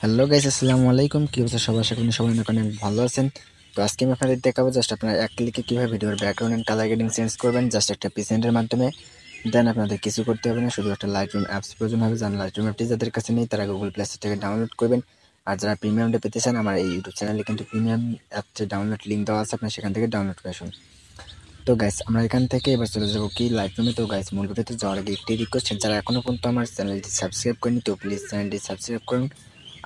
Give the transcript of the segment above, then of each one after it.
Hello guys, আসসালামু আলাইকুম। কি অবস্থা সবার? আশা করি সবাই অনেক ভালো আছেন। তো আজকে আমি আপনাদের দেখাবো জাস্ট আপনারা এক ক্লিকে কিভাবে ভিডিওর background and colour grading change করবেন জাস্ট একটা পিসেন্টের মাধ্যমে। দেন আপনাদের কিছু করতে হবে না, শুধু একটা লাইটরুম অ্যাপস প্রয়োজন হবে। যারা লাইটরুম অ্যাপটি যাদের কাছে নেই তারা গুগল প্লে স্টোর থেকে ডাউনলোড করবেন। আর যারা প্রিমিয়ামটা পেতে চান, আমার এই ইউটিউব চ্যানেলে কিন্তু প্রিমিয়াম অ্যাপটি ডাউনলোড লিঙ্ক দেওয়া আছে, আপনারা সেখান থেকে ডাউনলোড করে আসুন। তো গাইস, আমরা এখান থেকে এবার চলে যাবো কি লাইটরুমে। তো গাইস, মূল ভিডিওতে যাওয়ার আগে একটি রিকোয়েস্ট, যারা এখনো পর্যন্ত আমার চ্যানেলটি সাবস্ক্রাইব করেনি তো প্লিজ চ্যানেলটি সাবস্ক্রাইব করুন।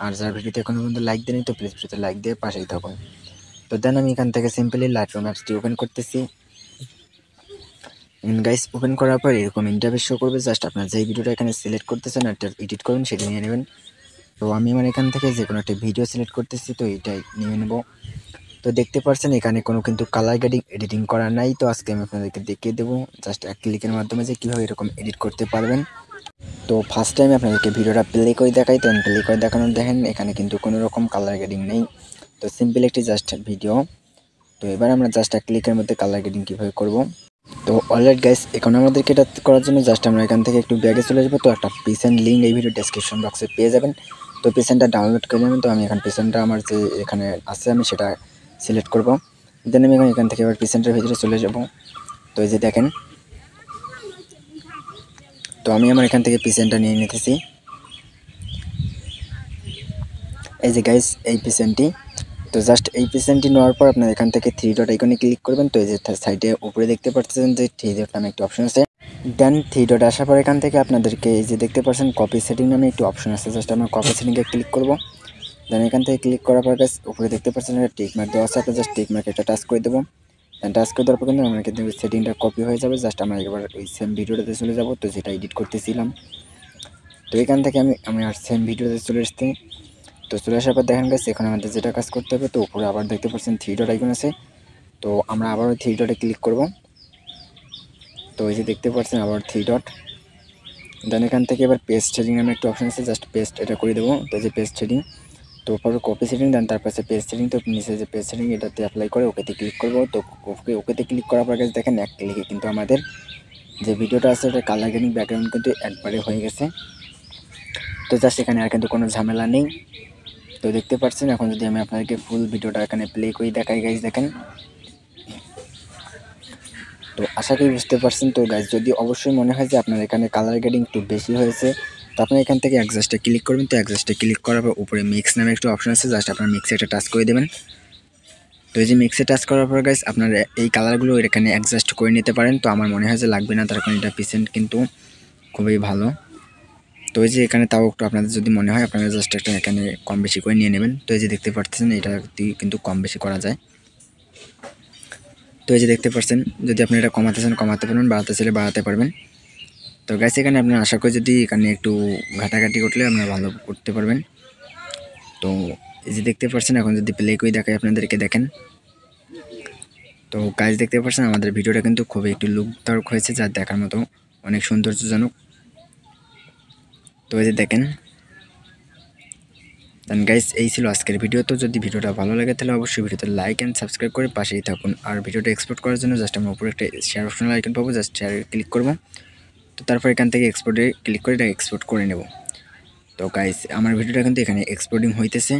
আর যারা ভিডিওতে এখনো পর্যন্ত লাইক দেয়নি তো প্লিজ ভিডিওতে লাইক দিয়ে পাশেই থাকুন। তো দেন আমি এখান থেকে সিম্পলি লাইটরুম অ্যাপসটি ওপেন করতেছি। গাইস, ওপেন করার পর এরকম ইন্টারফেস শো করবে। জাস্ট আপনার যেই ভিডিওটা এখানে সিলেক্ট করতেছেন একটা এডিট করুন, সেটা নিয়ে নেবেন। তো আমি আমার এখান থেকে যে কোনো একটা ভিডিও সিলেক্ট করতেছি, তো এইটাই নিয়ে নেব। তো দেখতে পাচ্ছেন এখানে কোনো কিন্তু কালার গ্রেডিং এডিটিং করা নাই। তো আজকে আমি আপনাদেরকে দেখিয়ে দেবো জাস্ট এক ক্লিকের মাধ্যমে যে কীভাবে এরকম এডিট করতে পারবেন। তো ফার্স্ট টাইম আপনাদেরকে ভিডিওটা প্লে করে দেখাই। তো প্লে করে দেখানোর দেখেন এখানে কিন্তু কোনো রকম কালার গ্রেডিং নেই। তো সিম্পল একটি জাস্ট ভিডিও। তো এবার আমরা জাস্ট এক ক্লিকের মধ্যে কালার গ্রেডিং কীভাবে করব। তো অলরাইট গাইস, এখন আমাদেরকে এটা করার জন্য জাস্ট আমরা এখান থেকে একটু ব্যাগে চলে যাবো। তো একটা পিসেন্ট লিঙ্ক এই ভিডিও ডেসক্রিপশন বক্সে পেয়ে যাবেন। তো পিসেন্টটা ডাউনলোড করে নেবেন। তো আমি এখানে পিসেন্টটা আমার যে এখানে আছে আমি সেটা সিলেক্ট করব। দেন আমি এখান থেকে এবার পিসেন্টের ভিতরে চলে যাব। তো এই যে দেখেন, তো আমি আমার এখান থেকে পিসেন্টটা নিয়ে নিতেছি। এই যে গাইস, এই পিসেন্টটি। তো জাস্ট এই পিসেন্টটি নেওয়ার পর আপনার এখান থেকে থ্রি ডট আইকনে ক্লিক করবেন। তো এই যে সাইডে উপরে দেখতে পাচ্ছেন যে থ্রি ডট নামে একটি অপশন আছে। দেন থ্রি ডট আসার পর এখান থেকে আপনাদেরকে এই যে দেখতে পাচ্ছেন কপি সেটিং নামে একটি অপশন আছে। জাস্ট আমরা কপি সেটিংয়ে ক্লিক করব। দেন এখান থেকে ক্লিক করার পর গাইস উপরে দেখতে পাচ্ছেন একটা টিক মার্ক দেওয়া আছে। আপনি জাস্ট টিক মার্ক এটা টাচ করে দেবো। দেন টাচ করে দেওয়ার পর কিন্তু আমার কিন্তু সেটিংটা কপি হয়ে যাবে। জাস্ট আমরা এবার ওই সেম ভিডিওটাতে চলে যাব, তো যেটা এডিট করতেছিলাম। তো এখান থেকে আমি আর সেম ভিডিওতে চলে আসছি। তো চলে আসার পর দেখেন গাইস, এখন আমাদের যেটা কাজ করতে হবে, তো উপরে আবার দেখতে পাচ্ছেন থ্রি ডট আইকন আছে। তো আমরা আবার থ্রি ডটে ক্লিক করব। তো এই যে দেখতে পাচ্ছেন আবার থ্রি ডট। দেন এখান থেকে এবার পেস্ট শেডিং নামে একটা অপশন আছে, জাস্ট পেস্ট এটা করে দেবো। তো যে পেস্ট শেডিং, তো পরে কপি সেটিং, দেন তারপর পেস্ট সেটিং। তো নিচে যে পেস্ট সেটিং এটাতে অ্যাপ্লাই করে ওকেতে ক্লিক করব। তো ওকেতে ক্লিক করার পর দেখেন এক ক্লিকে কিন্তু আমাদের যে ভিডিওটা আছে এটা কালার গ্রেডিং ব্যাকগ্রাউন্ড কিন্তু একবারে হয়ে গেছে। তো জাস্ট এখানে আর কিন্তু কোনো ঝামেলা নেই। তো দেখতে পাচ্ছেন, এখন যদি আমি আপনাদেরকে ফুল ভিডিওটা এখানে প্লে করে দেখাই গাইজ, দেখেন। তো আশা করি বুঝতে পারছেন। তো গাইজ, যদি অবশ্যই মনে হয় যে আপনার এখানে কালার গ্রেডিং একটু বেশি হয়েছে, তো আপনি এখান থেকে অ্যাডজাস্টে ক্লিক করবেন। তো অ্যাডজাস্টে ক্লিক করার পর উপরে মিক্স নামে একটা অপশন আছে, জাস্ট আপনার মিক্সে একটা টাচ করে দেবেন। তো এই যে মিক্সে টাচ করার পর গাইজ আপনার এই কালারগুলো এখানে অ্যাডজাস্ট করে নিতে পারেন। তো আমার মনে হয় যে লাগবে না, তার কারণ এটা পিসেন্ট কিন্তু খুবই ভালো। তো এই যে এখানে তাও একটু আপনাদের যদি মনে হয় আপনারা জাস্ট একটা এখানে কম বেশি করে নিয়ে নেবেন। তো এই যে দেখতে পাচ্ছেন এটা কিন্তু কম বেশি করা যায়। তো এই যে দেখতে পাচ্ছেন, যদি আপনি এটা কমাতে চান কমাতে পারবেন, বাড়াতে চাইলে বাড়াতে পারবেন। তো গাইস, এখানে আপনার আশা করি যদি এখানে একটু ঘাটাঘাটি করলে আপনারা ভালো করতে পারবেন। তো এই যে দেখতে পাচ্ছেন, এখন যদি প্লে করে দেখাই আপনাদেরকে, দেখেন। তো গাইস, দেখতে পাচ্ছেন আমাদের ভিডিওটা কিন্তু খুবই একটু লুকদায়ক হয়েছে, যা দেখার মতো অনেক সৌন্দর্যজনক। তো এই যে দেখেন। দেন গাইস, এই ছিল আজকের ভিডিও। তো যদি ভিডিওটা ভালো লাগে তাহলে অবশ্যই ভিডিওতে লাইক অ্যান্ড সাবস্ক্রাইব করে পাশেই থাকুন। আর ভিডিওটা এক্সপোর্ট করার জন্য জাস্ট আমরা উপরে একটা শেয়ার অপশন আইকন পাবো, জাস্ট শেয়ারে ক্লিক করব। তো তারপর এখান থেকে এক্সপোর্টে ক্লিক করে এটা এক্সপোর্ট করে নেব। তো গাইস, আমার ভিডিওটা কিন্তু এখানে এক্সপোর্টিং হইতেছে।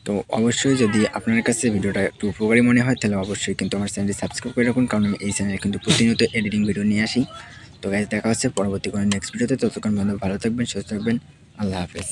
তো অবশ্যই যদি আপনার কাছে ভিডিওটা একটু উপকারী মনে হয় তাহলে অবশ্যই কিন্তু আমার চ্যানেলটি সাবস্ক্রাইব করে রাখুন, কারণ আমি এই চ্যানেলে কিন্তু প্রতিনিয়ত এডিটিং ভিডিও নিয়ে আসি। তো গাইস, দেখা হচ্ছে পরবর্তী কোনো নেক্সট ভিডিওতে। ততক্ষণ বন্ধু ভালো থাকবেন, সুস্থ থাকবেন। আল্লাহ হাফেজ।